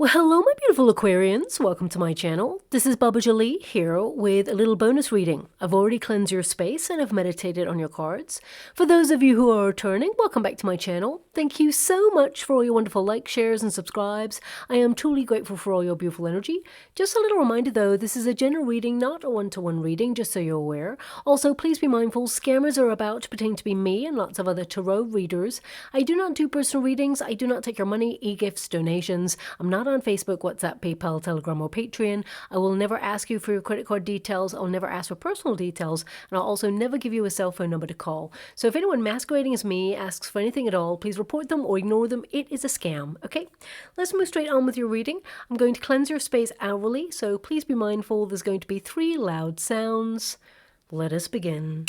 Well, hello, my beautiful Aquarians. Welcome to my channel. This is Baba Jolie here with a little bonus reading. I've already cleansed your space and I've meditated on your cards. For those of you who are returning, welcome back to my channel. Thank you so much for all your wonderful likes, shares, and subscribes. I am truly grateful for all your beautiful energy. Just a little reminder though, this is a general reading, not a one-to-one reading, just so you're aware. Also, please be mindful, scammers are about to pretend to be me and lots of other tarot readers. I do not do personal readings. I do not take your money, e-gifts, donations. I'm not on Facebook, WhatsApp, PayPal, Telegram, or Patreon. I will never ask you for your credit card details. I'll never ask for personal details. And I'll also never give you a cell phone number to call. So if anyone masquerading as me asks for anything at all, please report them or ignore them. It is a scam, okay? Let's move straight on with your reading. I'm going to cleanse your space hourly, so please be mindful there's going to be 3 loud sounds. Let us begin.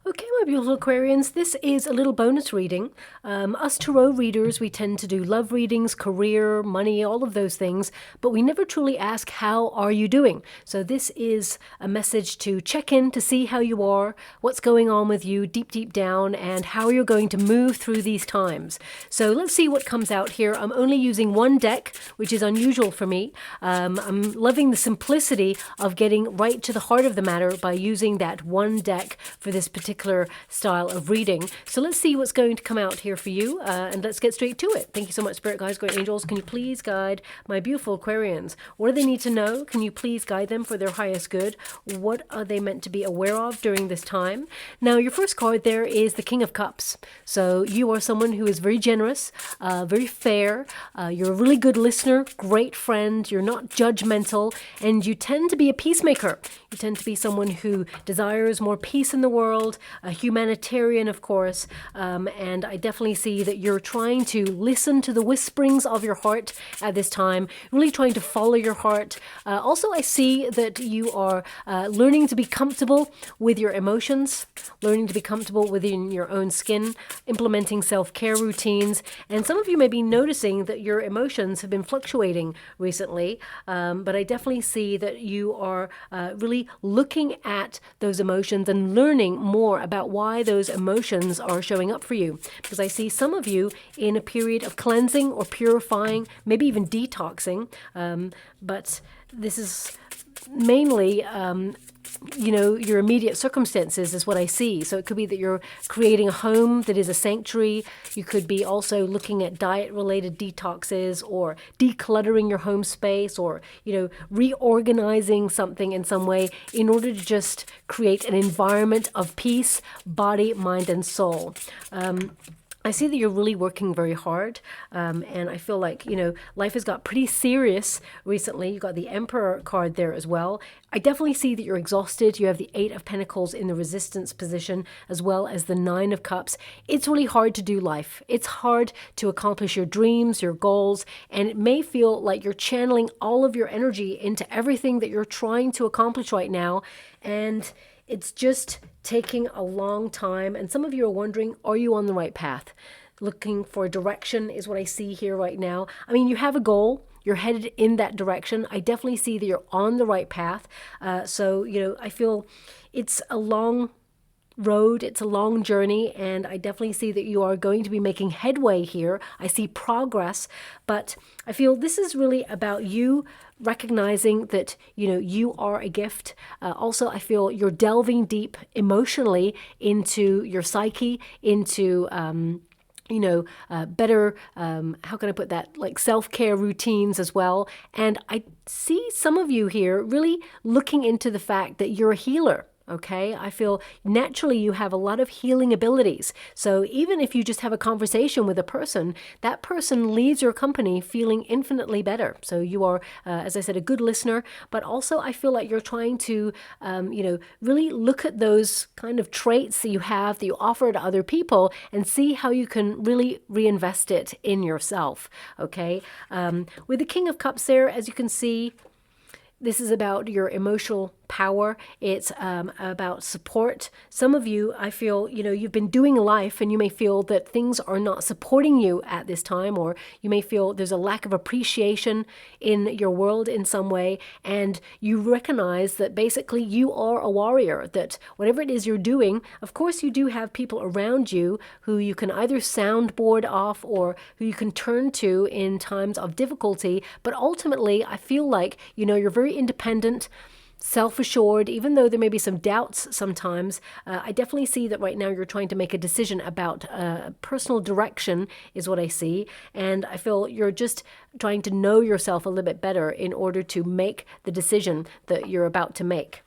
Okay, my beautiful Aquarians, this is a little bonus reading. Us tarot readers, we tend to do love readings, career, money, all of those things, but we never truly ask, how are you doing? So this is a message to check in to see how you are, what's going on with you deep, deep down, and how you're going to move through these times. So let's see what comes out here. I'm only using one deck, which is unusual for me. I'm loving the simplicity of getting right to the heart of the matter by using that one deck for this particular style of reading. So let's see what's going to come out here for you, and let's get straight to it. Thank you so much, Spirit Guides, Great Angels. Can you please guide my beautiful Aquarians? What do they need to know? Can you please guide them for their highest good? What are they meant to be aware of during this time? Now, your first card there is the King of Cups. So you are someone who is very generous, very fair. You're a really good listener, great friend. You're not judgmental, and you tend to be a peacemaker. You tend to be someone who desires more peace in the world, a humanitarian, of course, and I definitely see that you're trying to listen to the whisperings of your heart at this time, really trying to follow your heart. Also, I see that you are learning to be comfortable with your emotions, learning to be comfortable within your own skin, implementing self-care routines, and some of you may be noticing that your emotions have been fluctuating recently, but I definitely see that you are really looking at those emotions and learning more about why those emotions are showing up for you. Because I see some of you in a period of cleansing or purifying, maybe even detoxing, but this is mainly you know, your immediate circumstances is what I see. So it could be that you're creating a home that is a sanctuary. You could be also looking at diet-related detoxes or decluttering your home space, or, you know, reorganizing something in some way in order to just create an environment of peace, body, mind, and soul. I see that you're really working very hard, and I feel like, you know, life has got pretty serious recently. You got the Emperor card there as well. I definitely see that you're exhausted. You have the 8 of Pentacles in the resistance position, as well as the 9 of Cups. It's really hard to do life. It's hard to accomplish your dreams, your goals, and it may feel like you're channeling all of your energy into everything that you're trying to accomplish right now, and it's just taking a long time. And some of you are wondering, are you on the right path? Looking for direction is what I see here right now. I mean, you have a goal. You're headed in that direction. I definitely see that you're on the right path. So, you know, I feel it's a long road, it's a long journey, and I definitely see that you are going to be making headway here. I see progress, but I feel this is really about you recognizing that, you know, you are a gift. Also, I feel you're delving deep emotionally into your psyche, into you know, better, how can I put that, like self-care routines as well. And I see some of you here really looking into the fact that you're a healer. Okay, I feel naturally you have a lot of healing abilities. So even if you just have a conversation with a person, that person leaves your company feeling infinitely better. So you are, as I said, a good listener, but also I feel like you're trying to, you know, really look at those kind of traits that you have, that you offer to other people, and see how you can really reinvest it in yourself. Okay, with the King of Cups there, as you can see, this is about your emotional power. It's about support. Some of you, I feel, you've been doing life and you may feel that things are not supporting you at this time, or you may feel there's a lack of appreciation in your world in some way, and you recognize that basically you are a warrior, that whatever it is you're doing, of course you do have people around you who you can either soundboard off or who you can turn to in times of difficulty, but ultimately I feel like, you're very independent, self-assured, even though there may be some doubts sometimes. I definitely see that right now you're trying to make a decision about personal direction is what I see. And I feel you're just trying to know yourself a little bit better in order to make the decision that you're about to make.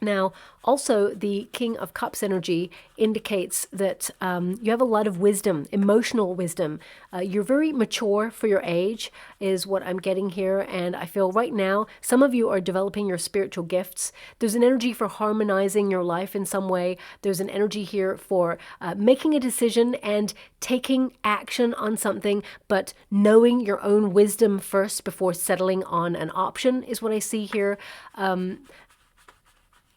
Now, also, the King of Cups energy indicates that you have a lot of wisdom, emotional wisdom. You're very mature for your age, is what I'm getting here. And I feel right now, some of you are developing your spiritual gifts. There's an energy for harmonizing your life in some way. There's an energy here for making a decision and taking action on something, but knowing your own wisdom first before settling on an option is what I see here.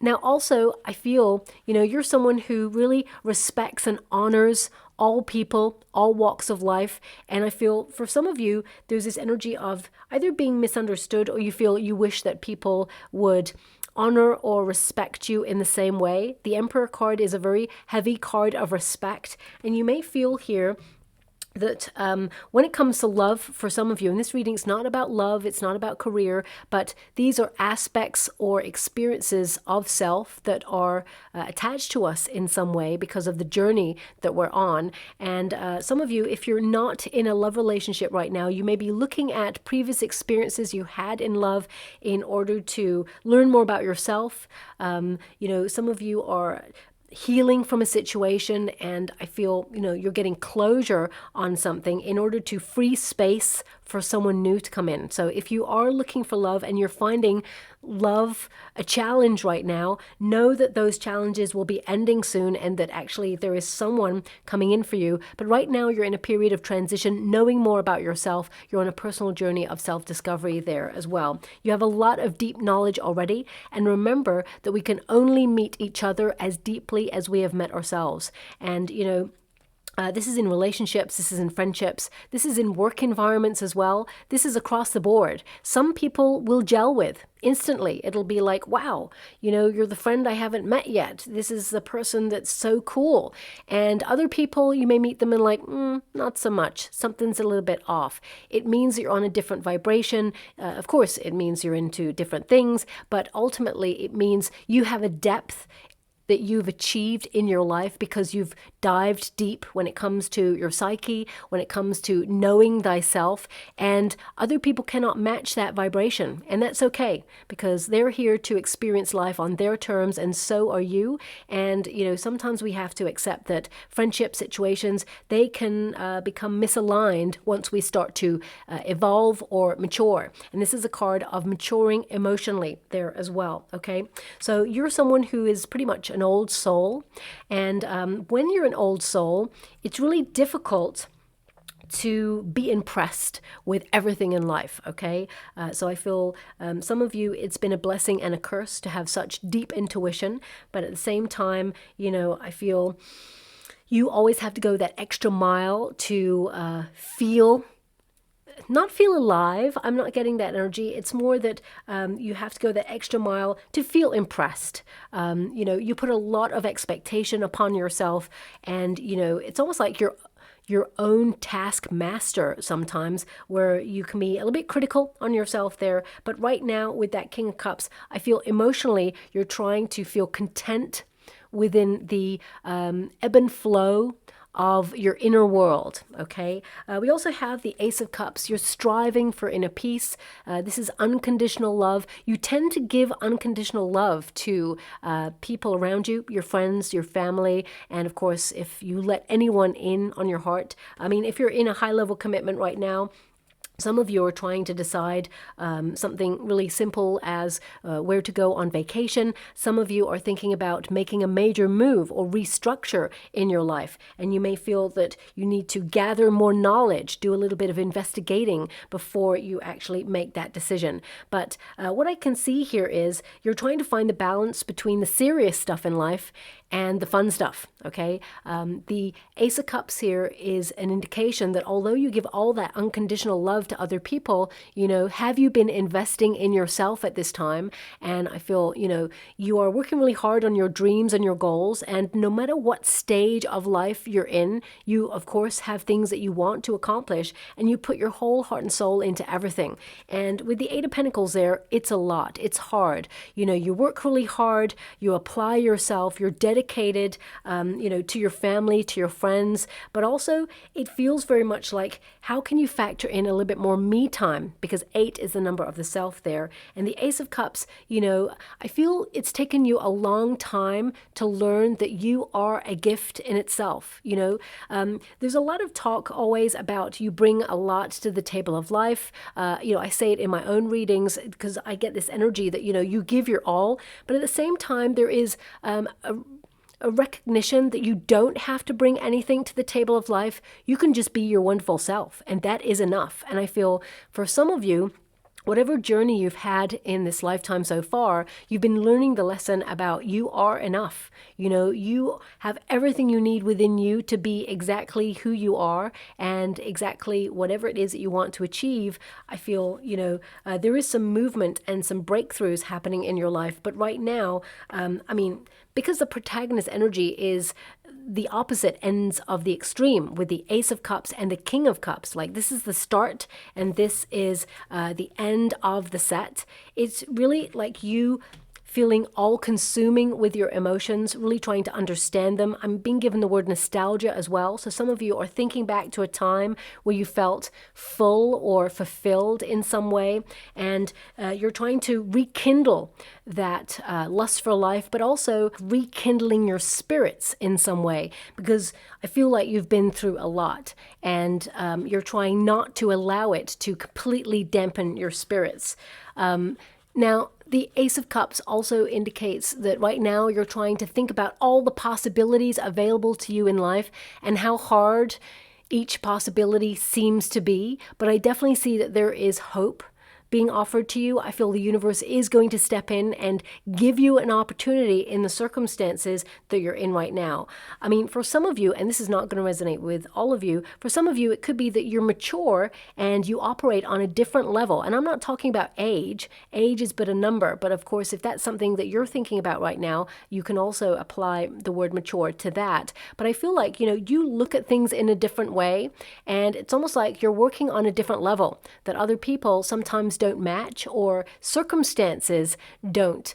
Now, also, I feel, you're someone who really respects and honors all people, all walks of life. And I feel for some of you, there's this energy of either being misunderstood or you feel you wish that people would honor or respect you in the same way. The Emperor card is a very heavy card of respect. And you may feel here that when it comes to love, for some of you, and this reading is not about love, it's not about career, but these are aspects or experiences of self that are attached to us in some way because of the journey that we're on. And some of you, if you're not in a love relationship right now, you may be looking at previous experiences you had in love in order to learn more about yourself. Some of you are healing from a situation, and I feel, you're getting closure on something in order to free space for someone new to come in. So if you are looking for love and you're finding love a challenge right now, know that those challenges will be ending soon and that actually there is someone coming in for you. But right now you're in a period of transition, knowing more about yourself. You're on a personal journey of self-discovery there as well. You have a lot of deep knowledge already, and remember that we can only meet each other as deeply as we have met ourselves. And this is in relationships, this is in friendships, this is in work environments as well. This is across the board. Some people will gel with instantly. It'll be like, wow, you're the friend I haven't met yet. This is the person that's so cool. And other people, you may meet them and like, not so much. Something's a little bit off. It means you're on a different vibration. Of course, it means you're into different things, but ultimately it means you have a depth that you've achieved in your life because you've dived deep when it comes to your psyche, when it comes to knowing thyself, and other people cannot match that vibration. And that's okay, because they're here to experience life on their terms, and so are you. And, sometimes we have to accept that friendship situations, they can become misaligned once we start to evolve or mature. And this is a card of maturing emotionally there as well, okay? So you're someone who is pretty much an old soul, and when you're an old soul, it's really difficult to be impressed with everything in life, okay? So I feel some of you, it's been a blessing and a curse to have such deep intuition, but at the same time, I feel you always have to go that extra mile to not feel alive. I'm not getting that energy. It's more that you have to go that extra mile to feel impressed. You put a lot of expectation upon yourself, and it's almost like you're your own taskmaster sometimes, where you can be a little bit critical on yourself there. But right now with that King of Cups, I feel emotionally you're trying to feel content within the ebb and flow of your inner world, okay? We also have the Ace of Cups. You're striving for inner peace. This is unconditional love. You tend to give unconditional love to people around you, your friends, your family, and of course, if you let anyone in on your heart. I mean, if you're in a high-level commitment right now, Some of you are trying to decide something really simple as where to go on vacation. Some of you are thinking about making a major move or restructure in your life. And you may feel that you need to gather more knowledge, do a little bit of investigating before you actually make that decision. But what I can see here is you're trying to find the balance between the serious stuff in life and the fun stuff, okay? The Ace of Cups here is an indication that although you give all that unconditional love to other people, you know, have you been investing in yourself at this time? And I feel, you know, you are working really hard on your dreams and your goals, and no matter what stage of life you're in, you of course have things that you want to accomplish, and you put your whole heart and soul into everything. And with the Eight of Pentacles there, it's a lot, it's hard. You know, you work really hard, you apply yourself, you're dedicated, you know, to your family, to your friends, but also it feels very much like, how can you factor in a little bit more me time? Because 8 is the number of the self there. And the Ace of Cups, you know, I feel it's taken you a long time to learn that you are a gift in itself. You know, there's a lot of talk always about you bring a lot to the table of life. You know, I say it in my own readings because I get this energy that, you know, you give your all, but at the same time, there is a recognition that you don't have to bring anything to the table of life. You can just be your wonderful self, and that is enough. And I feel for some of you, whatever journey you've had in this lifetime so far, you've been learning the lesson about you are enough. You know, you have everything you need within you to be exactly who you are and exactly whatever it is that you want to achieve. I feel, you know, there is some movement and some breakthroughs happening in your life. But right now, I mean, because the protagonist energy is the opposite ends of the extreme with the Ace of Cups and the King of Cups. Like, this is the start and this is the end of the set. It's really like you feeling all-consuming with your emotions, really trying to understand them. I'm being given the word nostalgia as well. So some of you are thinking back to a time where you felt full or fulfilled in some way, and you're trying to rekindle that lust for life, but also rekindling your spirits in some way, because I feel like you've been through a lot, and you're trying not to allow it to completely dampen your spirits. Now, the Ace of Cups also indicates that right now you're trying to think about all the possibilities available to you in life and how hard each possibility seems to be. But I definitely see that there is hope being offered to you. I feel the universe is going to step in and give you an opportunity in the circumstances that you're in right now. I mean, for some of you, and this is not going to resonate with all of you, for some of you, it could be that you're mature and you operate on a different level. And I'm not talking about age. Age is but a number. But of course, if that's something that you're thinking about right now, you can also apply the word mature to that. But I feel like, you know, you look at things in a different way, and it's almost like you're working on a different level that other people sometimes don't match, or circumstances don't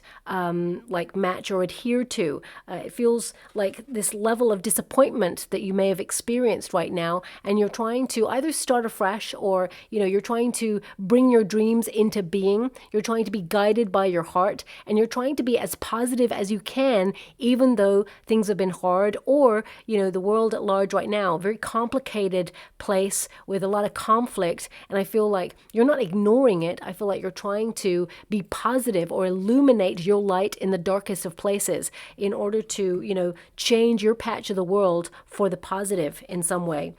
like match or adhere to. It feels like this level of disappointment that you may have experienced right now, and you're trying to either start afresh, or, you know, you're trying to bring your dreams into being. You're trying to be guided by your heart, and you're trying to be as positive as you can, even though things have been hard, or, you know, the world at large right now, a very complicated place with a lot of conflict. And I feel like you're not ignoring it. I feel like you're trying to be positive or illuminate your light in the darkest of places in order to, you know, change your patch of the world for the positive in some way.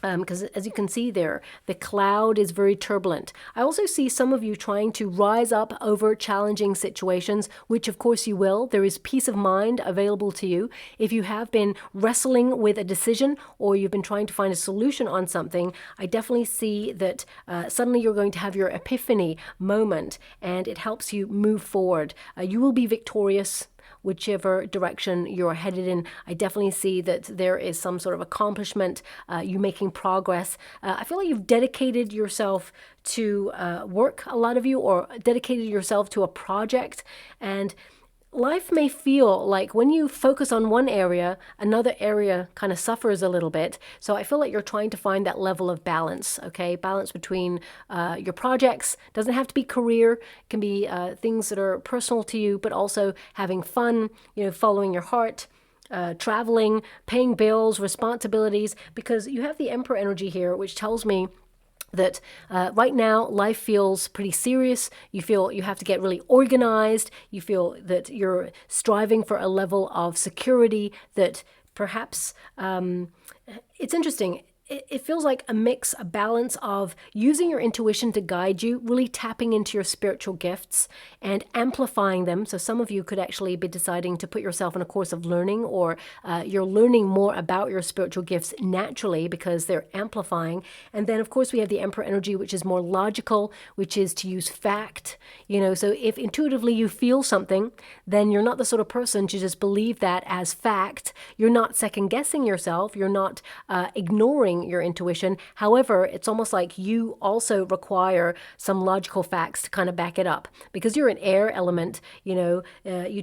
Because as you can see there, the cloud is very turbulent. I also see some of you trying to rise up over challenging situations, which of course you will. There is peace of mind available to you. If you have been wrestling with a decision, or you've been trying to find a solution on something, I definitely see that suddenly you're going to have your epiphany moment, and it helps you move forward. You will be victorious whichever direction you're headed in. I definitely see that there is some sort of accomplishment, you making progress. I feel like you've dedicated yourself to work, a lot of you, or dedicated yourself to a project, and life may feel like when you focus on one area, another area kind of suffers a little bit. So I feel like you're trying to find that level of balance, okay? Balance between your projects. Doesn't have to be career. It can be things that are personal to you, but also having fun, you know, following your heart, traveling, paying bills, responsibilities, because you have the Emperor energy here, which tells me that right now life feels pretty serious. You feel you have to get really organized. You feel that you're striving for a level of security that perhaps it's interesting. It feels like a mix, a balance of using your intuition to guide you, really tapping into your spiritual gifts and amplifying them. So some of you could actually be deciding to put yourself in a course of learning, or you're learning more about your spiritual gifts naturally because they're amplifying. And then, of course, we have the Emperor energy, which is more logical, which is to use fact. So if intuitively you feel something, then you're not the sort of person to just believe that as fact. You're not second guessing yourself. You're not ignoring your intuition. However, it's almost like you also require some logical facts to kind of back it up, because you're an air element. You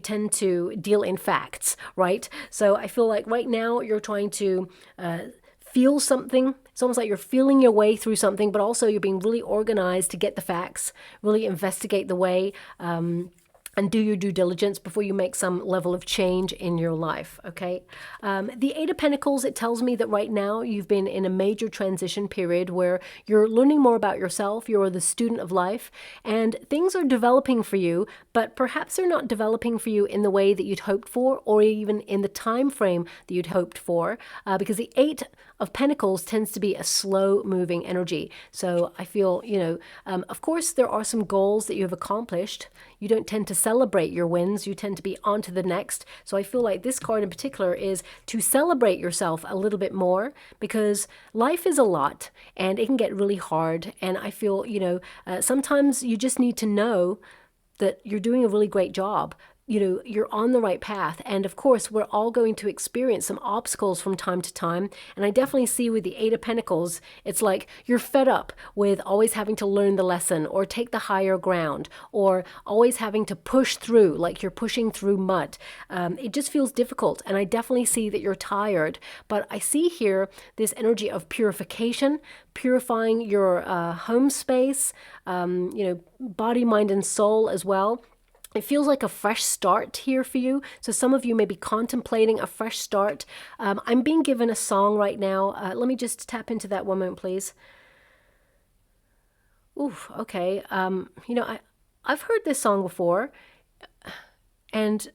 tend to deal in facts, right? So I feel like right now you're trying to feel something. It's almost like you're feeling your way through something, but also you're being really organized to get the facts, really investigate the way, and do your due diligence before you make some level of change in your life, okay? The Eight of Pentacles, it tells me that right now you've been in a major transition period where you're learning more about yourself, you're the student of life, and things are developing for you, but perhaps they're not developing for you in the way that you'd hoped for, or even in the time frame that you'd hoped for, because the Eight of Pentacles tends to be a slow-moving energy. So I feel, of course, there are some goals that you have accomplished. You don't tend to celebrate your wins. You tend to be on to the next. So I feel like this card in particular is to celebrate yourself a little bit more, because life is a lot and it can get really hard. And I feel, sometimes you just need to know that you're doing a really great job. You're on the right path. And of course, we're all going to experience some obstacles from time to time. And I definitely see with the Eight of Pentacles, it's like you're fed up with always having to learn the lesson or take the higher ground, or always having to push through, like you're pushing through mud. It just feels difficult. And I definitely see that you're tired. But I see here this energy of purification, purifying your home space, body, mind, and soul as well. It feels like a fresh start here for you. So some of you may be contemplating a fresh start. I'm being given a song right now. Let me just tap into that one moment, please. Oof, okay. I've heard this song before, and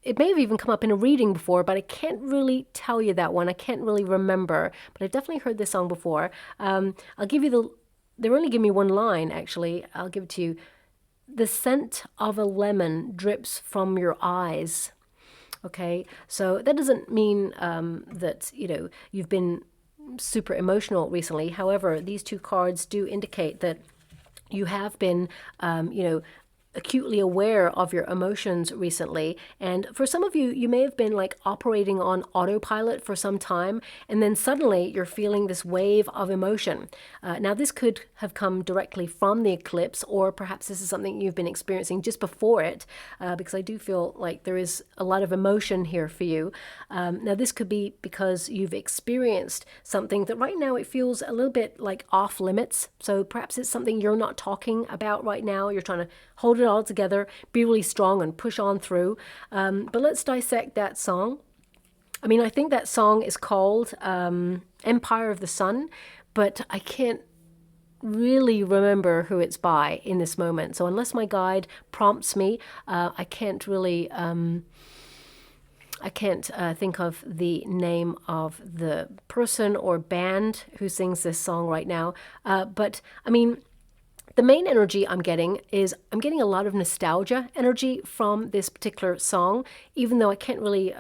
it may have even come up in a reading before, but I can't really tell you that one. I can't really remember, but I've definitely heard this song before. I'll give you they only give me one line, actually. I'll give it to you. The scent of a lemon drips from your eyes. Okay, so that doesn't mean that you've been super emotional recently. However, these two cards do indicate that you have been acutely aware of your emotions recently. And for some of you, you may have been like operating on autopilot for some time, and then suddenly you're feeling this wave of emotion. Now, this could have come directly from the eclipse, or perhaps this is something you've been experiencing just before it, because I do feel like there is a lot of emotion here for you. Now, this could be because you've experienced something that right now it feels a little bit like off limits. So perhaps it's something you're not talking about right now. You're trying to hold it all together, be really strong and push on through. But let's dissect that song. I think that song is called Empire of the Sun, but I can't really remember who it's by in this moment. So unless my guide prompts me, I can't really, think of the name of the person or band who sings this song right now. But the main energy I'm getting is I'm getting a lot of nostalgia energy from this particular song, even though I can't really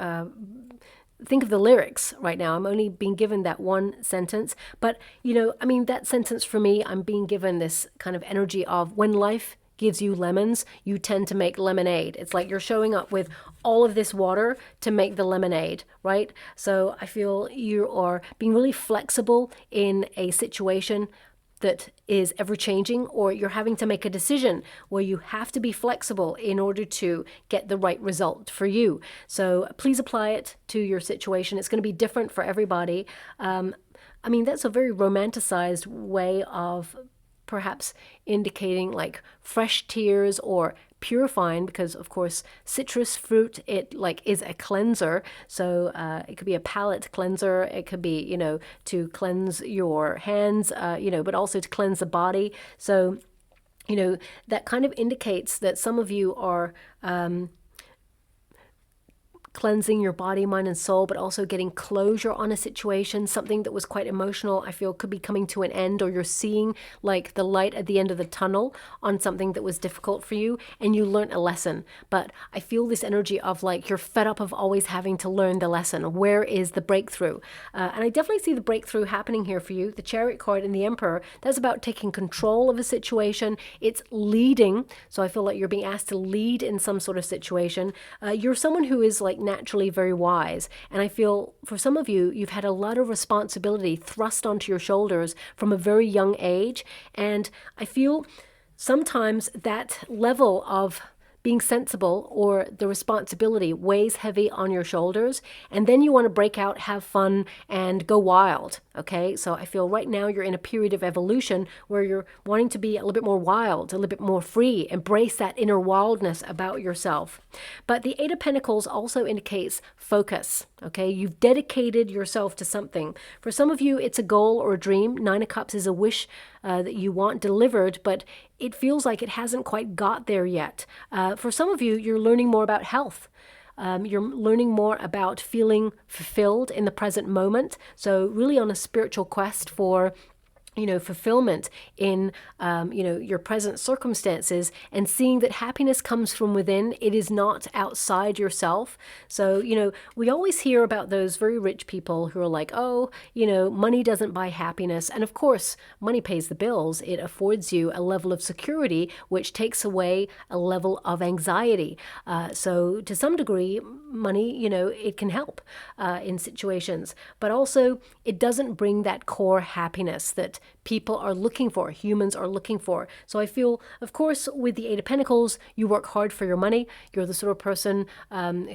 think of the lyrics right now. I'm only being given that one sentence. But, that sentence for me, I'm being given this kind of energy of when life gives you lemons, you tend to make lemonade. It's like you're showing up with all of this water to make the lemonade, right? So I feel you are being really flexible in a situation that is ever-changing, or you're having to make a decision where you have to be flexible in order to get the right result for you. So please apply it to your situation. It's going to be different for everybody. That's a very romanticized way of perhaps indicating like fresh tears or purifying, because of course citrus fruit, it like is a cleanser. So it could be a palate cleanser, it could be, you know, to cleanse your hands, you know, but also to cleanse the body. So, you know, that kind of indicates that some of you are cleansing your body, mind, and soul, but also getting closure on a situation. Something that was quite emotional, I feel, could be coming to an end, or you're seeing like the light at the end of the tunnel on something that was difficult for you, and you learned a lesson. But I feel this energy of like you're fed up of always having to learn the lesson. Where is the breakthrough? And I definitely see the breakthrough happening here for you. The Chariot card and the Emperor, that's about taking control of a situation. It's leading. So I feel like you're being asked to lead in some sort of situation. You're someone who is like naturally very wise, and I feel for some of you, you've had a lot of responsibility thrust onto your shoulders from a very young age, and I feel sometimes that level of being sensible or the responsibility weighs heavy on your shoulders, and then you want to break out, have fun, and go wild. Okay, so I feel right now you're in a period of evolution where you're wanting to be a little bit more wild, a little bit more free, embrace that inner wildness about yourself. But the Eight of Pentacles also indicates focus. Okay, you've dedicated yourself to something. For some of you, it's a goal or a dream. Nine of Cups is a wish that you want delivered, but it feels like it hasn't quite got there yet. For some of you, you're learning more about health. You're learning more about feeling fulfilled in the present moment. So really on a spiritual quest for, you know, fulfillment in, you know, your present circumstances, and seeing that happiness comes from within. It is not outside yourself. So, you know, we always hear about those very rich people who are like, oh, you know, money doesn't buy happiness. And of course, money pays the bills. It affords you a level of security, which takes away a level of anxiety. So to some degree, money, you know, it can help in situations, but also it doesn't bring that core happiness that people are looking for, humans are looking for. So I feel, of course, with the Eight of Pentacles, you work hard for your money. You're the sort of person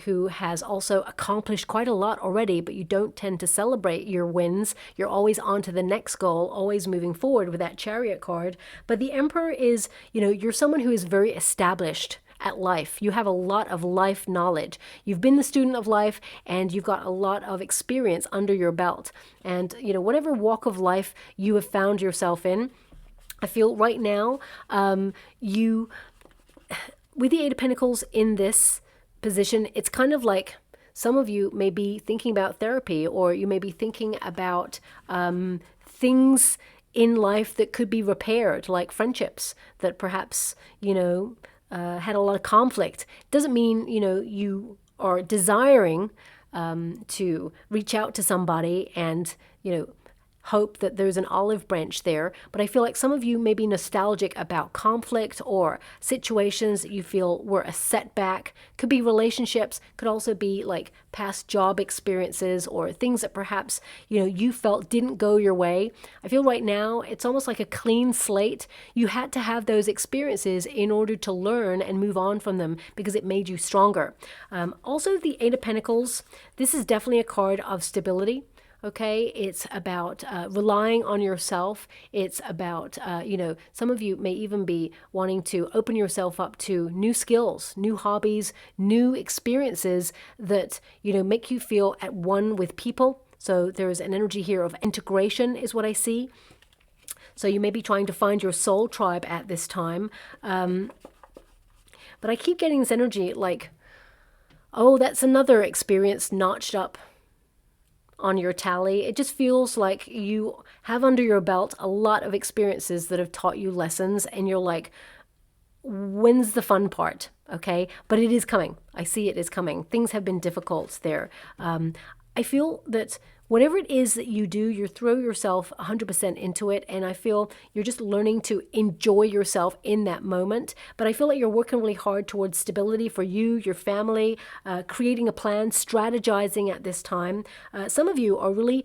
who has also accomplished quite a lot already, but you don't tend to celebrate your wins. You're always on to the next goal, always moving forward with that Chariot card. But the Emperor is, you know, you're someone who is very established at life. You have a lot of life knowledge. You've been the student of life, and you've got a lot of experience under your belt. And, you know, whatever walk of life you have found yourself in, I feel right now, you, with the Eight of Pentacles in this position, it's kind of like some of you may be thinking about therapy, or you may be thinking about things in life that could be repaired, like friendships that perhaps, you know, had a lot of conflict. Doesn't mean, you know, you are desiring to reach out to somebody and, you know, hope that there's an olive branch there. But I feel like some of you may be nostalgic about conflict or situations that you feel were a setback. Could be relationships, could also be like past job experiences or things that perhaps, you know, you felt didn't go your way. I feel right now it's almost like a clean slate. You had to have those experiences in order to learn and move on from them, because it made you stronger. Also, the Eight of Pentacles, this is definitely a card of stability. Okay, it's about relying on yourself. It's about, you know, some of you may even be wanting to open yourself up to new skills, new hobbies, new experiences that, you know, make you feel at one with people. So there's an energy here of integration is what I see. So you may be trying to find your soul tribe at this time. But I keep getting this energy like, oh, that's another experience notched up on your tally. It just feels like you have under your belt a lot of experiences that have taught you lessons, and you're like, when's the fun part? Okay, but it is coming. I see it is coming. Things have been difficult there. I feel that whatever it is that you do, you throw yourself 100% into it, and I feel you're just learning to enjoy yourself in that moment. But I feel like you're working really hard towards stability for you, your family, creating a plan, strategizing at this time. Some of you are really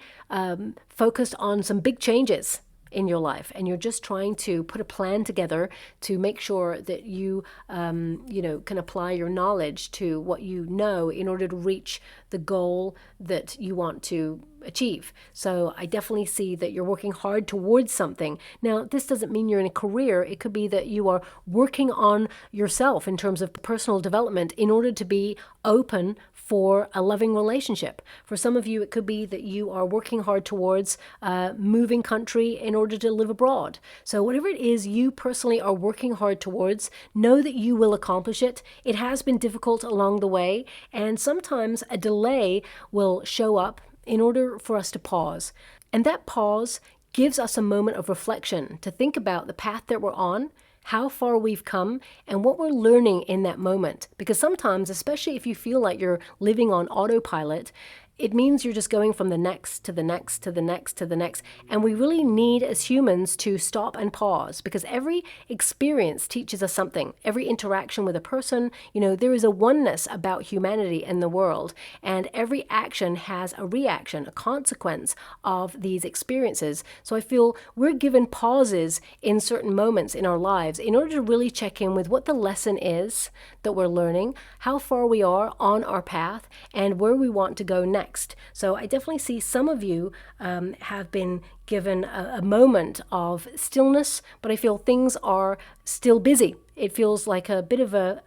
focused on some big changes in your life, and you're just trying to put a plan together to make sure that you you know, can apply your knowledge to what you know in order to reach the goal that you want to achieve. So I definitely see that you're working hard towards something. Now, this doesn't mean you're in a career. It could be that you are working on yourself in terms of personal development in order to be open for a loving relationship. For some of you, it could be that you are working hard towards moving country in order to live abroad. So whatever it is you personally are working hard towards, know that you will accomplish it. It has been difficult along the way, and sometimes a delay will show up in order for us to pause. And that pause gives us a moment of reflection to think about the path that we're on, how far we've come, and what we're learning in that moment. Because sometimes, especially if you feel like you're living on autopilot, it means you're just going from the next to the next to the next to the next. And we really need, as humans, to stop and pause, because every experience teaches us something. Every interaction with a person, there is a oneness about humanity and the world. And every action has a reaction, a consequence of these experiences. So I feel we're given pauses in certain moments in our lives in order to really check in with what the lesson is that we're learning, how far we are on our path, and where we want to go next. So I definitely see some of you have been given a moment of stillness, but I feel things are still busy. It feels like a bit of a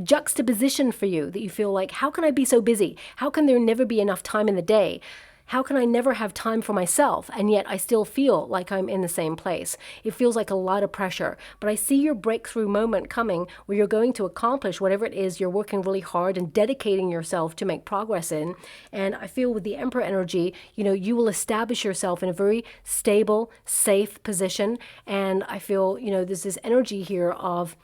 juxtaposition for you, that you feel like, how can I be so busy? How can there never be enough time in the day? How can I never have time for myself, and yet I still feel like I'm in the same place? It feels like a lot of pressure, but I see your breakthrough moment coming where you're going to accomplish whatever it is you're working really hard and dedicating yourself to make progress in. And I feel with the Emperor energy, you will establish yourself in a very stable, safe position. And I feel, there's this energy here of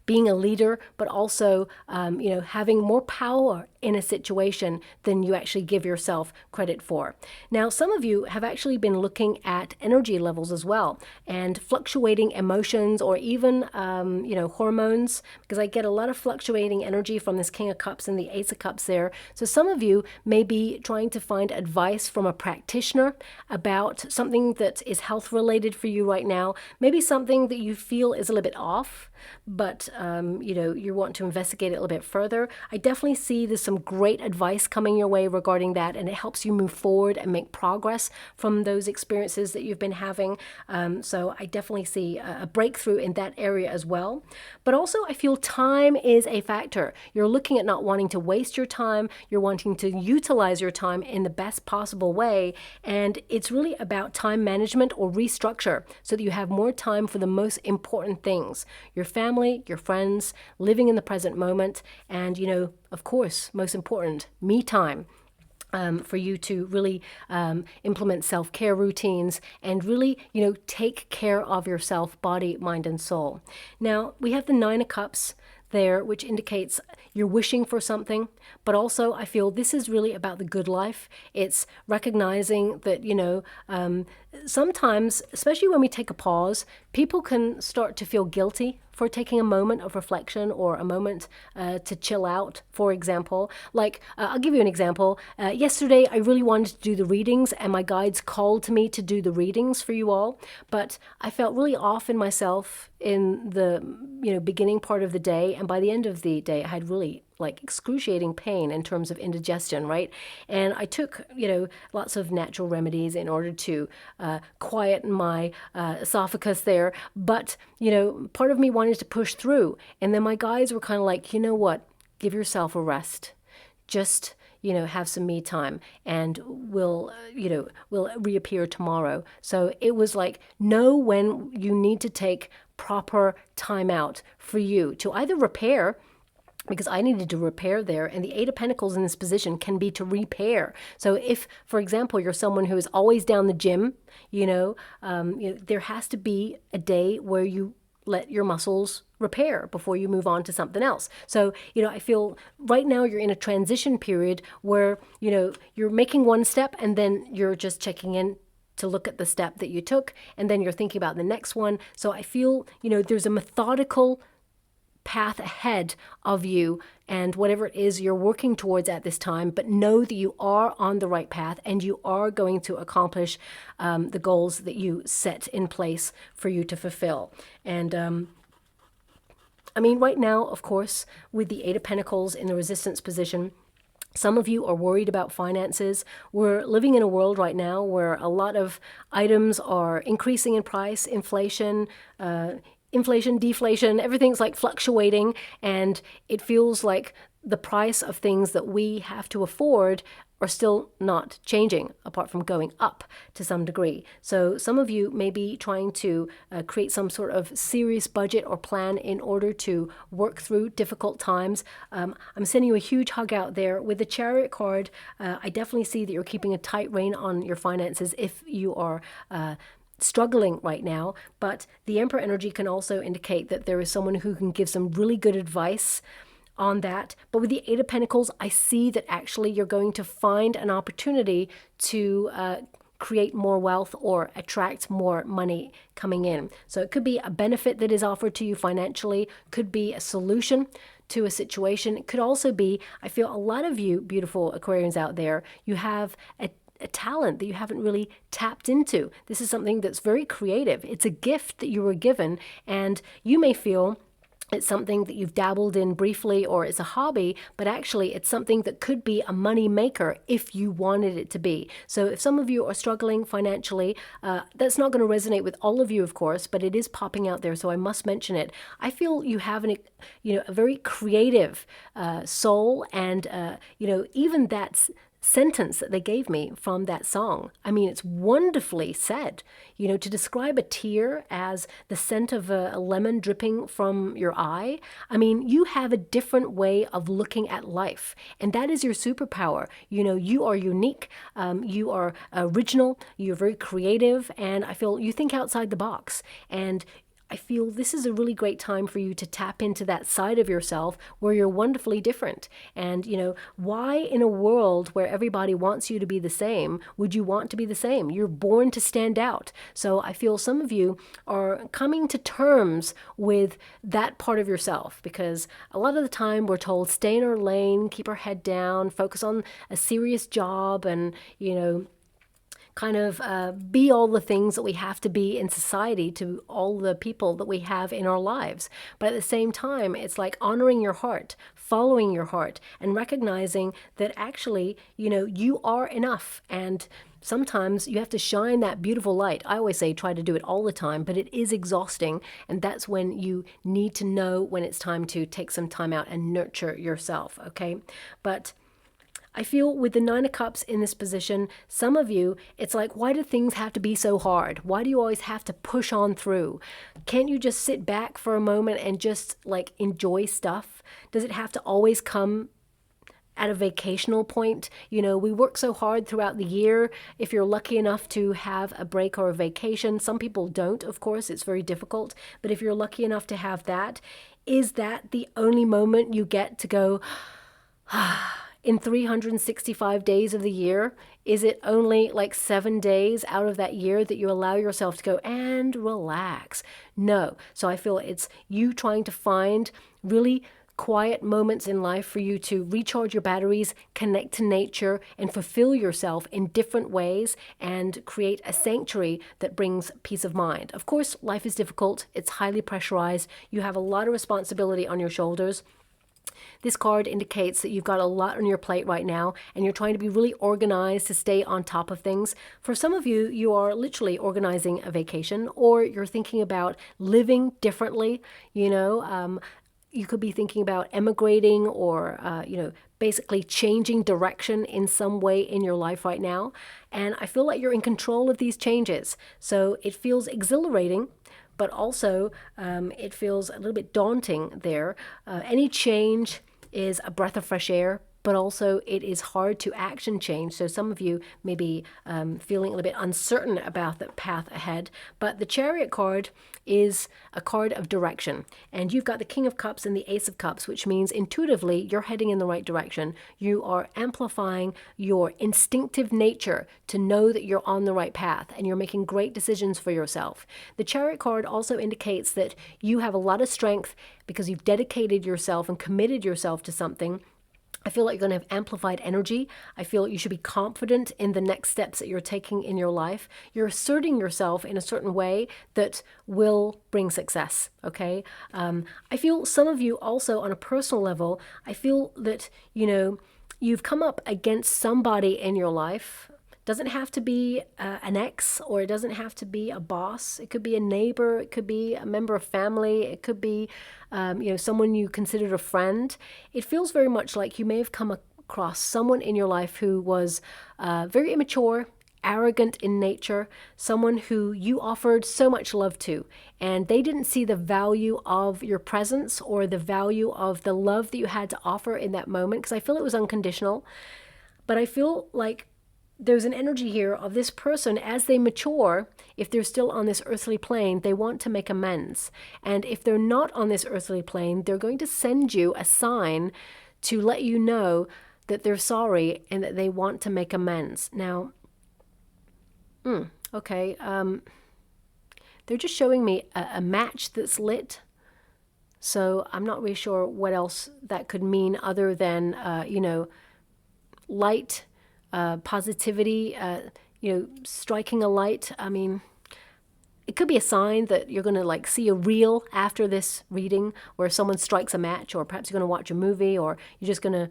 being a leader, but also, having more power in a situation than you actually give yourself credit for. Now, some of you have actually been looking at energy levels as well, and fluctuating emotions, or even, hormones, because I get a lot of fluctuating energy from this King of Cups and the Ace of Cups there. So some of you may be trying to find advice from a practitioner about something that is health related for you right now, maybe something that you feel is a little bit off, but you want to investigate it a little bit further. I definitely see there's some great advice coming your way regarding that, and it helps you move forward and make progress from those experiences that you've been having. So I definitely see a breakthrough in that area as well. But also I feel time is a factor. You're looking at not wanting to waste your time. You're wanting to utilize your time in the best possible way. And it's really about time management or restructure so that you have more time for the most important things: your family, your friends, living in the present moment, and, of course, most important, me time. For you to really implement self-care routines and really, take care of yourself, body, mind, and soul. Now, we have the Nine of Cups there, which indicates you're wishing for something, but also I feel this is really about the good life. It's recognizing that, sometimes, especially when we take a pause, people can start to feel guilty for taking a moment of reflection or a moment to chill out, for example. Like, I'll give you an example. Yesterday, I really wanted to do the readings, and my guides called to me to do the readings for you all, but I felt really off in myself in the beginning part of the day, and by the end of the day, I had really excruciating pain in terms of indigestion, right? And I took, lots of natural remedies in order to quiet my esophagus there. But, part of me wanted to push through. And then my guides were kind of like, you know what? Give yourself a rest. Just, have some me time, and we'll reappear tomorrow. So it was like, know when you need to take proper time out for you to either repair, because I needed to repair there, and the Eight of Pentacles in this position can be to repair. So if, for example, you're someone who is always down the gym, there has to be a day where you let your muscles repair before you move on to something else. So, I feel right now you're in a transition period where, you're making one step and then you're just checking in to look at the step that you took, and then you're thinking about the next one. So I feel, there's a methodical path ahead of you and whatever it is you're working towards at this time, but know that you are on the right path and you are going to accomplish the goals that you set in place for you to fulfill. And right now, of course, with the Eight of Pentacles in the resistance position, Some of you are worried about finances. We're living in a world right now where a lot of items are increasing in price, inflation, deflation, everything's like fluctuating, and it feels like the price of things that we have to afford are still not changing, apart from going up to some degree. So some of you may be trying to create some sort of serious budget or plan in order to work through difficult times. I'm sending you a huge hug out there. With the Chariot card, I definitely see that you're keeping a tight rein on your finances if you are struggling right now. But the Emperor energy can also indicate that there is someone who can give some really good advice on that. But with the Eight of Pentacles, I see that actually you're going to find an opportunity to create more wealth or attract more money coming in. So it could be a benefit that is offered to you financially, could be a solution to a situation. It could also be, I feel a lot of you beautiful Aquarians out there, you have a talent that you haven't really tapped into. This is something that's very creative. It's a gift that you were given, and you may feel it's something that you've dabbled in briefly or it's a hobby, but actually it's something that could be a money maker if you wanted it to be. So if some of you are struggling financially, that's not going to resonate with all of you, of course, but it is popping out there, so I must mention it. I feel you have a very creative soul, and even that's sentence that they gave me from that song. I mean, it's wonderfully said. To describe a tear as the scent of a lemon dripping from your eye. I mean, you have a different way of looking at life, and that is your superpower. You are unique, you are original, you're very creative, and I feel you think outside the box. And I feel this is a really great time for you to tap into that side of yourself where you're wonderfully different. And, why in a world where everybody wants you to be the same, would you want to be the same? You're born to stand out. So I feel some of you are coming to terms with that part of yourself, because a lot of the time we're told stay in our lane, keep our head down, focus on a serious job, and, kind of be all the things that we have to be in society to all the people that we have in our lives. But at the same time, it's like honoring your heart, following your heart, and recognizing that actually, you are enough. And sometimes you have to shine that beautiful light. I always say try to do it all the time, but it is exhausting. And that's when you need to know when it's time to take some time out and nurture yourself, okay? But I feel with the Nine of Cups in this position, some of you, it's like, why do things have to be so hard? Why do you always have to push on through? Can't you just sit back for a moment and just like enjoy stuff? Does it have to always come at a vacational point? We work so hard throughout the year. If you're lucky enough to have a break or a vacation, some people don't, of course, it's very difficult. But if you're lucky enough to have that, is that the only moment you get to go, in 365 days of the year? Is it only like 7 days out of that year that you allow yourself to go and relax? No. So I feel it's you trying to find really quiet moments in life for you to recharge your batteries, connect to nature, and fulfill yourself in different ways and create a sanctuary that brings peace of mind. Of course, life is difficult. It's highly pressurized. You have a lot of responsibility on your shoulders. This card indicates that you've got a lot on your plate right now, and you're trying to be really organized to stay on top of things. For some of you, you are literally organizing a vacation, or you're thinking about living differently. You could be thinking about emigrating or, basically changing direction in some way in your life right now. And I feel like you're in control of these changes. So it feels exhilarating, but also it feels a little bit daunting there. Any change is a breath of fresh air, but also it is hard to action change. So some of you may be feeling a little bit uncertain about the path ahead. But the Chariot card is a card of direction. And you've got the King of Cups and the Ace of Cups, which means intuitively you're heading in the right direction. You are amplifying your instinctive nature to know that you're on the right path and you're making great decisions for yourself. The Chariot card also indicates that you have a lot of strength because you've dedicated yourself and committed yourself to something. I feel like you're going to have amplified energy. I feel like you should be confident in the next steps that you're taking in your life. You're asserting yourself in a certain way that will bring success, okay? I feel some of you also on a personal level, I feel that, you've come up against somebody in your life. Doesn't have to be an ex, or it doesn't have to be a boss. It could be a neighbor. It could be a member of family. It could be, someone you considered a friend. It feels very much like you may have come across someone in your life who was very immature, arrogant in nature, someone who you offered so much love to, and they didn't see the value of your presence or the value of the love that you had to offer in that moment, because I feel it was unconditional. But I feel like there's an energy here of this person as they mature. If they're still on this earthly plane, they want to make amends. And if they're not on this earthly plane, they're going to send you a sign to let you know that they're sorry and that they want to make amends. Now, okay, they're just showing me a match that's lit. So I'm not really sure what else that could mean other than, light, positivity, striking a light. I mean, it could be a sign that you're going to like see a reel after this reading where someone strikes a match, or perhaps you're going to watch a movie, or you're just going to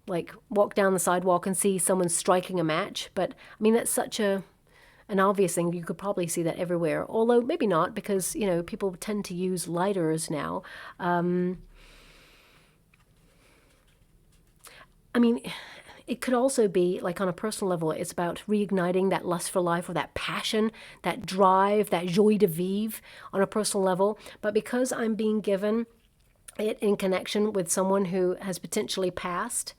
like walk down the sidewalk and see someone striking a match. But I mean, that's such an obvious thing. You could probably see that everywhere, although maybe not, because, people tend to use lighters now. I mean, it could also be like on a personal level, it's about reigniting that lust for life, or that passion, that drive, that joie de vivre on a personal level. But because I'm being given it in connection with someone who has potentially passed,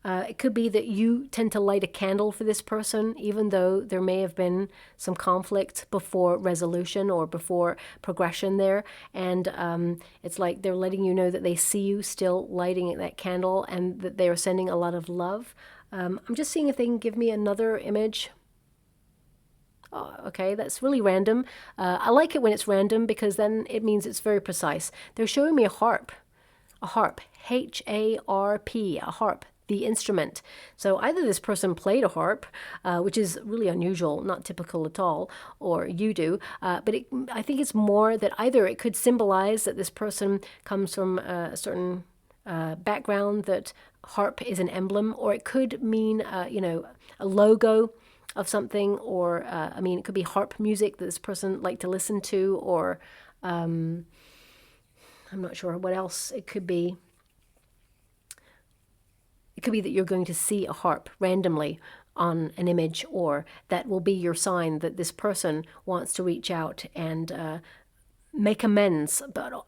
it could be that you tend to light a candle for this person, even though there may have been some conflict before resolution or before progression there. And it's like they're letting you know that they see you still lighting that candle, and that they are sending a lot of love. I'm just seeing if they can give me another image. Oh, okay, that's really random. I like it when it's random, because then it means it's very precise. They're showing me a harp, H-A-R-P, a harp, the instrument. So either this person played a harp, which is really unusual, not typical at all, or you do, but I think it's more that either it could symbolize that this person comes from a certain background, that harp is an emblem, or it could mean, a logo of something, or, it could be harp music that this person liked to listen to, or I'm not sure what else it could be. It could be that you're going to see a harp randomly on an image, or that will be your sign that this person wants to reach out and make amends, but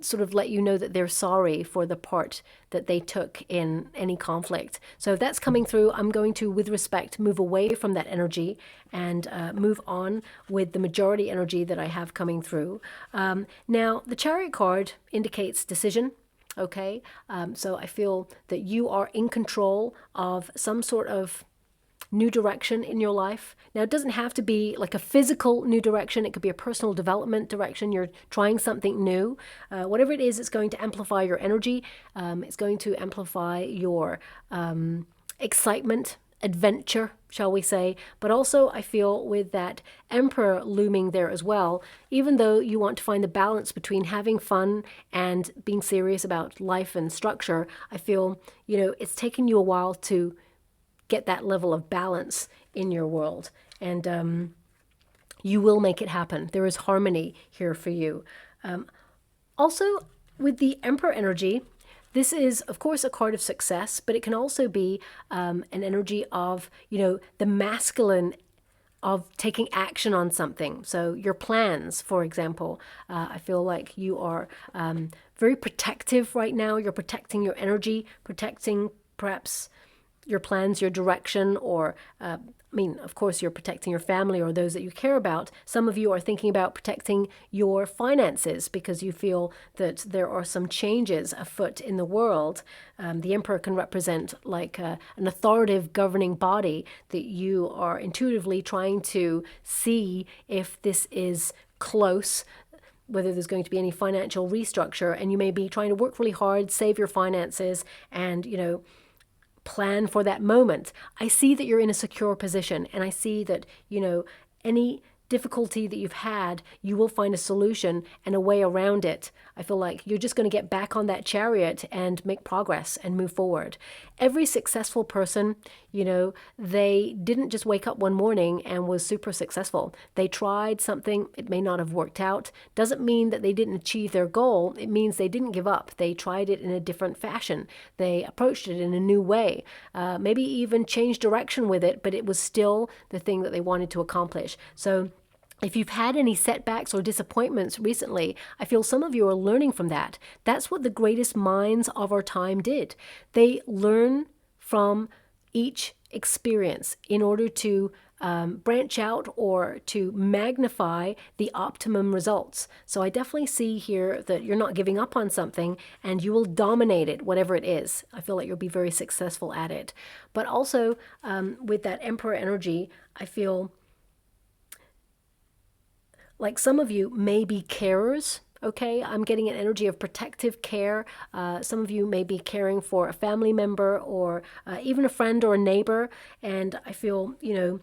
sort of let you know that they're sorry for the part that they took in any conflict. So if that's coming through, I'm going to, with respect, move away from that energy and move on with the majority energy that I have coming through. Now, the Chariot card indicates decision. Okay, so I feel that you are in control of some sort of new direction in your life. Now, it doesn't have to be like a physical new direction. It could be a personal development direction. You're trying something new. Whatever it is, it's going to amplify your energy. It's going to amplify your excitement, adventure, shall we say. But also, I feel with that Emperor looming there as well, even though you want to find the balance between having fun and being serious about life and structure, I feel, it's taken you a while to get that level of balance in your world. And you will make it happen. There is harmony here for you. Also, with the Emperor energy, this is, of course, a card of success, but it can also be an energy of, the masculine, of taking action on something. So your plans, for example, I feel like you are very protective right now. You're protecting your energy, protecting perhaps your plans, your direction, or of course, you're protecting your family or those that you care about. Some of you are thinking about protecting your finances because you feel that there are some changes afoot in the world. The Emperor can represent like an authoritative governing body that you are intuitively trying to see if this is close, whether there's going to be any financial restructure, and you may be trying to work really hard, save your finances, and, plan for that moment. I see that you're in a secure position, and I see that, any difficulty that you've had, you will find a solution and a way around it. I feel like you're just going to get back on that chariot and make progress and move forward. Every successful person, you know, they didn't just wake up one morning and was super successful. They tried something, it may not have worked out. Doesn't mean that they didn't achieve their goal. It means they didn't give up. They tried it in a different fashion. They approached it in a new way, maybe even changed direction with it, but it was still the thing that they wanted to accomplish. So if you've had any setbacks or disappointments recently, I feel some of you are learning from that. That's what the greatest minds of our time did. They learn from each experience in order to branch out or to magnify the optimum results. So I definitely see here that you're not giving up on something and you will dominate it, whatever it is. I feel like you'll be very successful at it. But also with that Emperor energy, I feel like some of you may be carers, okay? I'm getting an energy of protective care. Some of you may be caring for a family member or even a friend or a neighbor. And I feel, you know,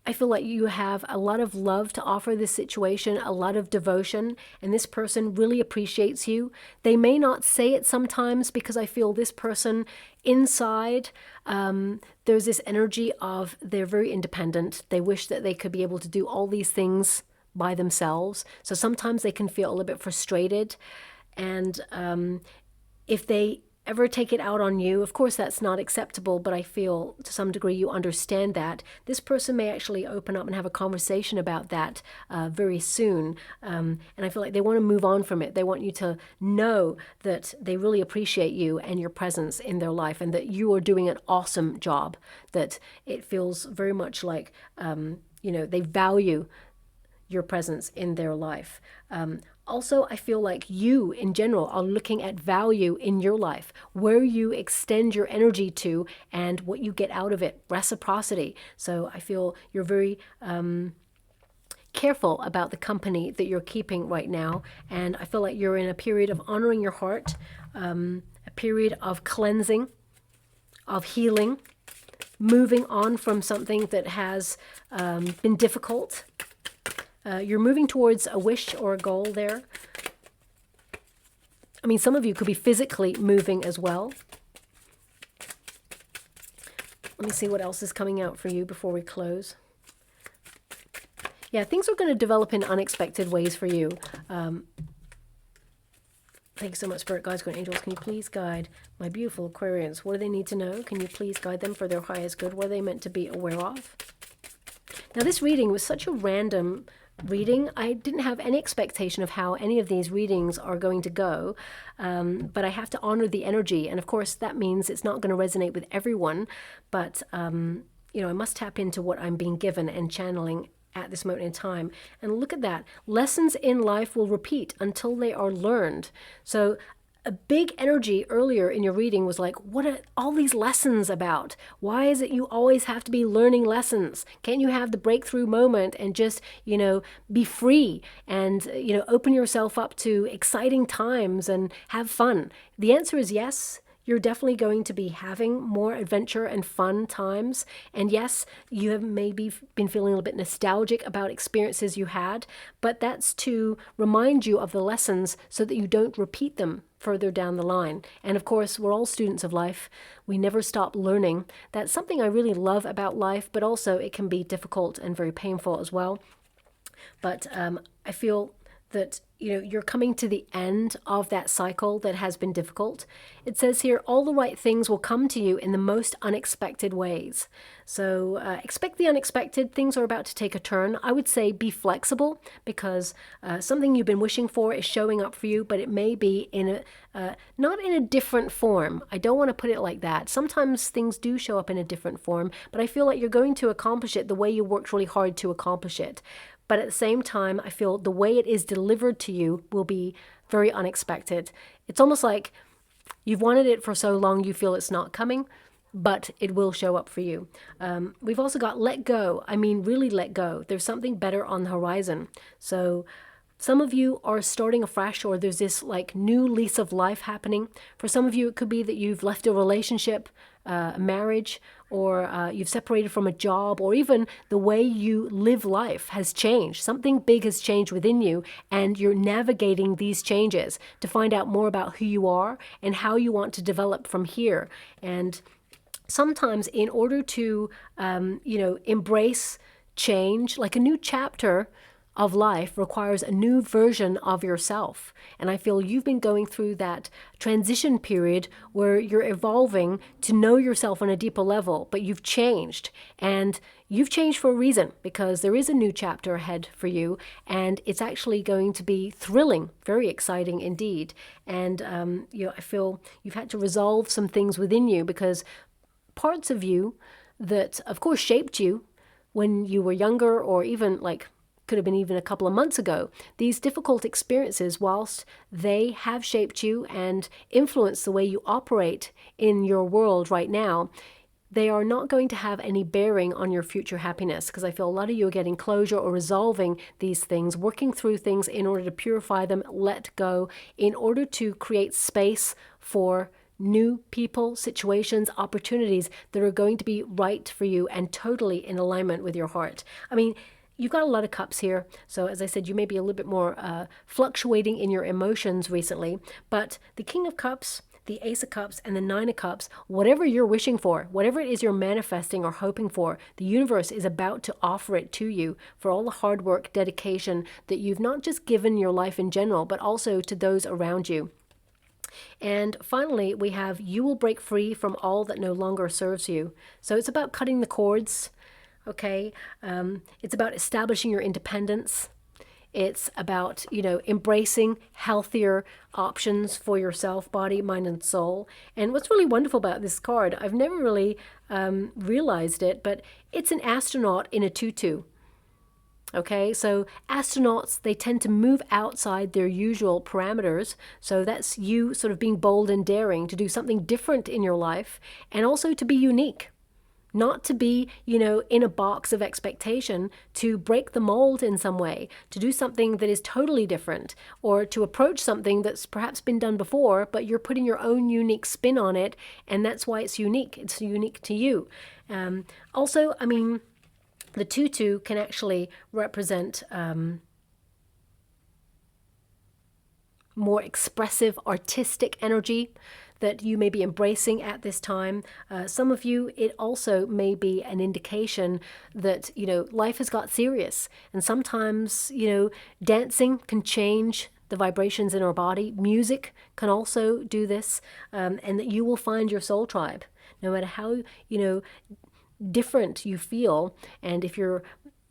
I feel like you have a lot of love to offer this situation, a lot of devotion, and this person really appreciates you. They may not say it sometimes because I feel this person inside, there's this energy of they're very independent. They wish that they could be able to do all these things by themselves. So sometimes they can feel a little bit frustrated. And if they ever take it out on you, of course that's not acceptable, but I feel to some degree you understand that. This person may actually open up and have a conversation about that very soon. And I feel like they want to move on from it. They want you to know that they really appreciate you and your presence in their life and that you are doing an awesome job, that it feels very much like, you know, they value your presence in their life. Also, I feel like you, in general, are looking at value in your life, where you extend your energy to and what you get out of it, reciprocity. So I feel you're very careful about the company that you're keeping right now. And I feel like you're in a period of honoring your heart, a period of cleansing, of healing, moving on from something that has been difficult. You're moving towards a wish or a goal there. I mean, some of you could be physically moving as well. Let me see what else is coming out for you before we close. Yeah, things are going to develop in unexpected ways for you. Thanks so much, Spirit Guides, Guardian Angels. Can you please guide my beautiful Aquarians? What do they need to know? Can you please guide them for their highest good? What are they meant to be aware of? Now, this reading was such a random reading. I didn't have any expectation of how any of these readings are going to go, but I have to honor the energy, and of course that means it's not going to resonate with everyone, but you know, I must tap into what I'm being given and channeling at this moment in time. And look at that. Lessons in life will repeat until they are learned. So a big energy earlier in your reading was like, what are all these lessons about? Why is it you always have to be learning lessons? Can't you have the breakthrough moment and just, you know, be free and, you know, open yourself up to exciting times and have fun? The answer is yes. You're definitely going to be having more adventure and fun times. And yes, you have maybe been feeling a little bit nostalgic about experiences you had, but that's to remind you of the lessons so that you don't repeat them further down the line. And of course, we're all students of life. We never stop learning. That's something I really love about life, but also it can be difficult and very painful as well. But I feel that, you know, you're coming to the end of that cycle that has been difficult. It says here, all the right things will come to you in the most unexpected ways. So expect the unexpected. Things are about to take a turn. I would say be flexible, because something you've been wishing for is showing up for you, but it may be in a not in a different form. I don't want to put it like that. Sometimes things do show up in a different form, but I feel like you're going to accomplish it the way you worked really hard to accomplish it. But at the same time, I feel the way it is delivered to you will be very unexpected. It's almost like you've wanted it for so long you feel it's not coming, but it will show up for you. We've also got let go. I mean, really let go. There's something better on the horizon. So some of you are starting afresh, or there's this like new lease of life happening. For some of you, it could be that you've left a relationship, a marriage, or you've separated from a job, or even the way you live life has changed. Something big has changed within you, and you're navigating these changes to find out more about who you are and how you want to develop from here. And sometimes in order to, embrace change, like a new chapter of life requires a new version of yourself. And I feel you've been going through that transition period where you're evolving to know yourself on a deeper level, but you've changed. And you've changed for a reason, because there is a new chapter ahead for you, and it's actually going to be thrilling, very exciting indeed. And I feel you've had to resolve some things within you, because parts of you that, of course, shaped you when you were younger, or even could have been even a couple of months ago, these difficult experiences, whilst they have shaped you and influenced the way you operate in your world right now, they are not going to have any bearing on your future happiness, because I feel a lot of you are getting closure or resolving these things, working through things in order to purify them, let go, in order to create space for new people, situations, opportunities that are going to be right for you and totally in alignment with your heart. I mean, you've got a lot of cups here. So as I said, you may be a little bit more fluctuating in your emotions recently, but the King of Cups, the Ace of Cups, and the Nine of Cups, whatever you're wishing for, whatever it is you're manifesting or hoping for, the universe is about to offer it to you for all the hard work, dedication that you've not just given your life in general, but also to those around you. And finally, we have, you will break free from all that no longer serves you. So it's about cutting the cords, okay? It's about establishing your independence. It's about, embracing healthier options for yourself, body, mind, and soul. And what's really wonderful about this card, I've never really realized it, but it's an astronaut in a tutu. Okay, so astronauts, they tend to move outside their usual parameters. So that's you sort of being bold and daring to do something different in your life, and also to be unique. Not to be, in a box of expectation, to break the mold in some way, to do something that is totally different, or to approach something that's perhaps been done before, but you're putting your own unique spin on it, and that's why it's unique. It's unique to you. Also, I mean, the tutu can actually represent more expressive, artistic energy that you may be embracing at this time. Some of you, it also may be an indication that, life has got serious. And sometimes, dancing can change the vibrations in our body. Music can also do this, and that you will find your soul tribe. No matter how, different you feel, and if you're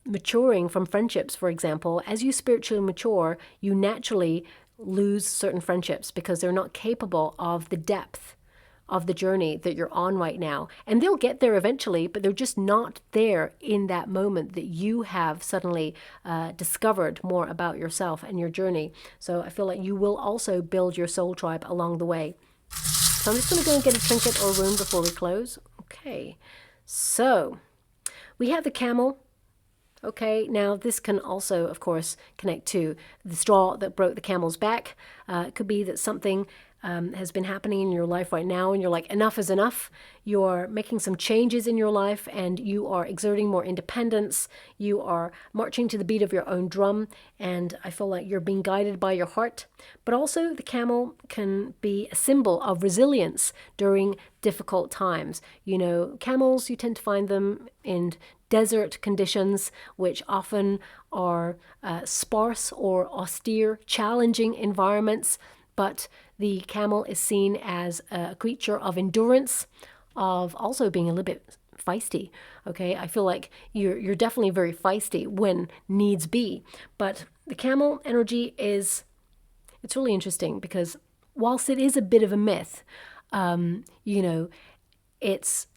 maturing from friendships, for example, as you spiritually mature, you naturally lose certain friendships because they're not capable of the depth of the journey that you're on right now. And they'll get there eventually, but they're just not there in that moment that you have suddenly discovered more about yourself and your journey. So I feel like you will also build your soul tribe along the way. So I'm just going to go and get a trinket or rune before we close. Okay. So we have the camel. Okay, now this can also, of course, connect to the straw that broke the camel's back. It could be that something has been happening in your life right now, and you're like, enough is enough. You're making some changes in your life, and you are exerting more independence. You are marching to the beat of your own drum, and I feel like you're being guided by your heart. But also, the camel can be a symbol of resilience during difficult times. Camels, you tend to find them in desert conditions, which often are sparse or austere, challenging environments. But the camel is seen as a creature of endurance, of also being a little bit feisty. Okay, I feel like you're definitely very feisty when needs be. But the camel energy it's really interesting, because whilst it is a bit of a myth, it's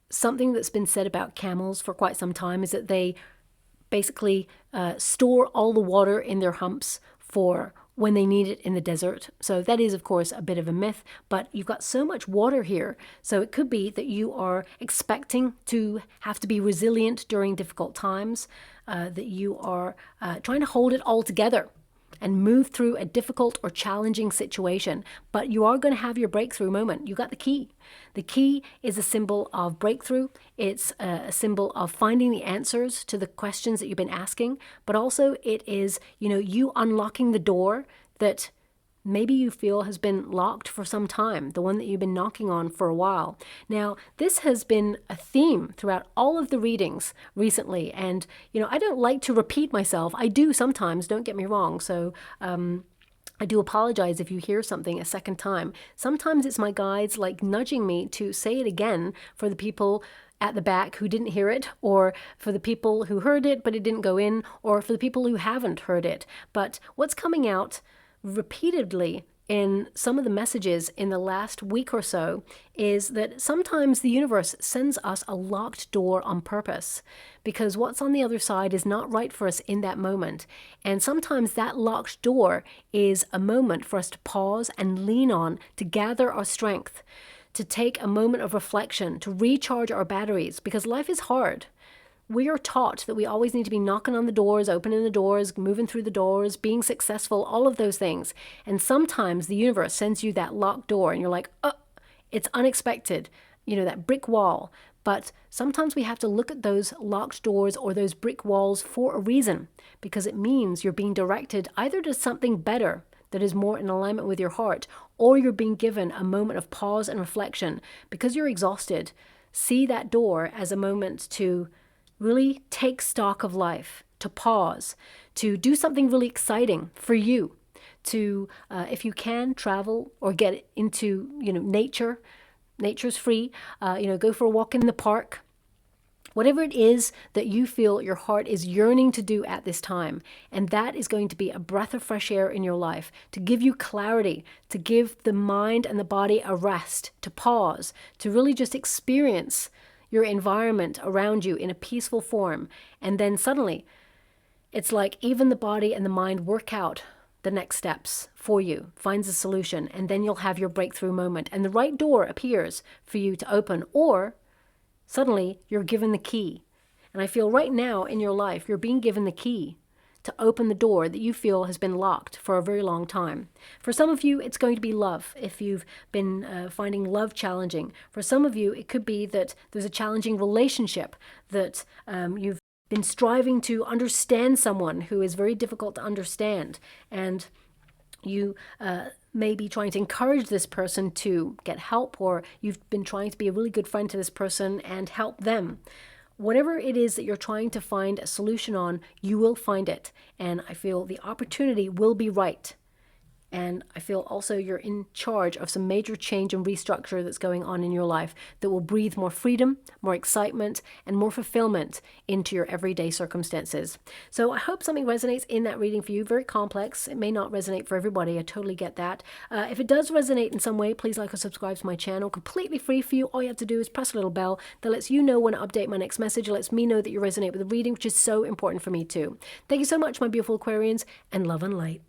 something that's been said about camels for quite some time, is that they basically store all the water in their humps for when they need it in the desert. So that is, of course, a bit of a myth, but you've got so much water here. So it could be that you are expecting to have to be resilient during difficult times, that you are trying to hold it all together. and move through a difficult or challenging situation. But you are going to have your breakthrough moment. You got the key. The key is a symbol of breakthrough. It's a symbol of finding the answers to the questions that you've been asking. But also it is, you unlocking the door that maybe you feel has been locked for some time, the one that you've been knocking on for a while. Now, this has been a theme throughout all of the readings recently, and, I don't like to repeat myself. I do sometimes, don't get me wrong, so I do apologize if you hear something a second time. Sometimes it's my guides like nudging me to say it again for the people at the back who didn't hear it, or for the people who heard it but it didn't go in, or for the people who haven't heard it. But what's coming out repeatedly in some of the messages in the last week or so is that sometimes the universe sends us a locked door on purpose, because what's on the other side is not right for us in that moment. And sometimes that locked door is a moment for us to pause and lean on, to gather our strength, to take a moment of reflection, to recharge our batteries, because life is hard. We are taught that we always need to be knocking on the doors, opening the doors, moving through the doors, being successful, all of those things. And sometimes the universe sends you that locked door and you're like, oh, it's unexpected, that brick wall. But sometimes we have to look at those locked doors or those brick walls for a reason, because it means you're being directed either to something better that is more in alignment with your heart, or you're being given a moment of pause and reflection because you're exhausted. See that door as a moment to really take stock of life, to pause, to do something really exciting for you, to, if you can, travel or get into, nature. Nature's free. Go for a walk in the park. Whatever it is that you feel your heart is yearning to do at this time. And that is going to be a breath of fresh air in your life, to give you clarity, to give the mind and the body a rest, to pause, to really just experience your environment around you in a peaceful form. And then suddenly, it's like even the body and the mind work out the next steps for you, finds a solution, and then you'll have your breakthrough moment. And the right door appears for you to open, or suddenly you're given the key. And I feel right now in your life, you're being given the key to open the door that you feel has been locked for a very long time. For some of you, it's going to be love, if you've been finding love challenging. For some of you, it could be that there's a challenging relationship, that you've been striving to understand someone who is very difficult to understand, and you may be trying to encourage this person to get help, or you've been trying to be a really good friend to this person and help them. Whatever it is that you're trying to find a solution on, you will find it. And I feel the opportunity will be right. And I feel also you're in charge of some major change and restructure that's going on in your life that will breathe more freedom, more excitement, and more fulfillment into your everyday circumstances. So I hope something resonates in that reading for you. Very complex. It may not resonate for everybody. I totally get that. If it does resonate in some way, please like or subscribe to my channel. Completely free for you. All you have to do is press a little bell that lets you know when I update my next message. It lets me know that you resonate with the reading, which is so important for me too. Thank you so much, my beautiful Aquarians, and love and light.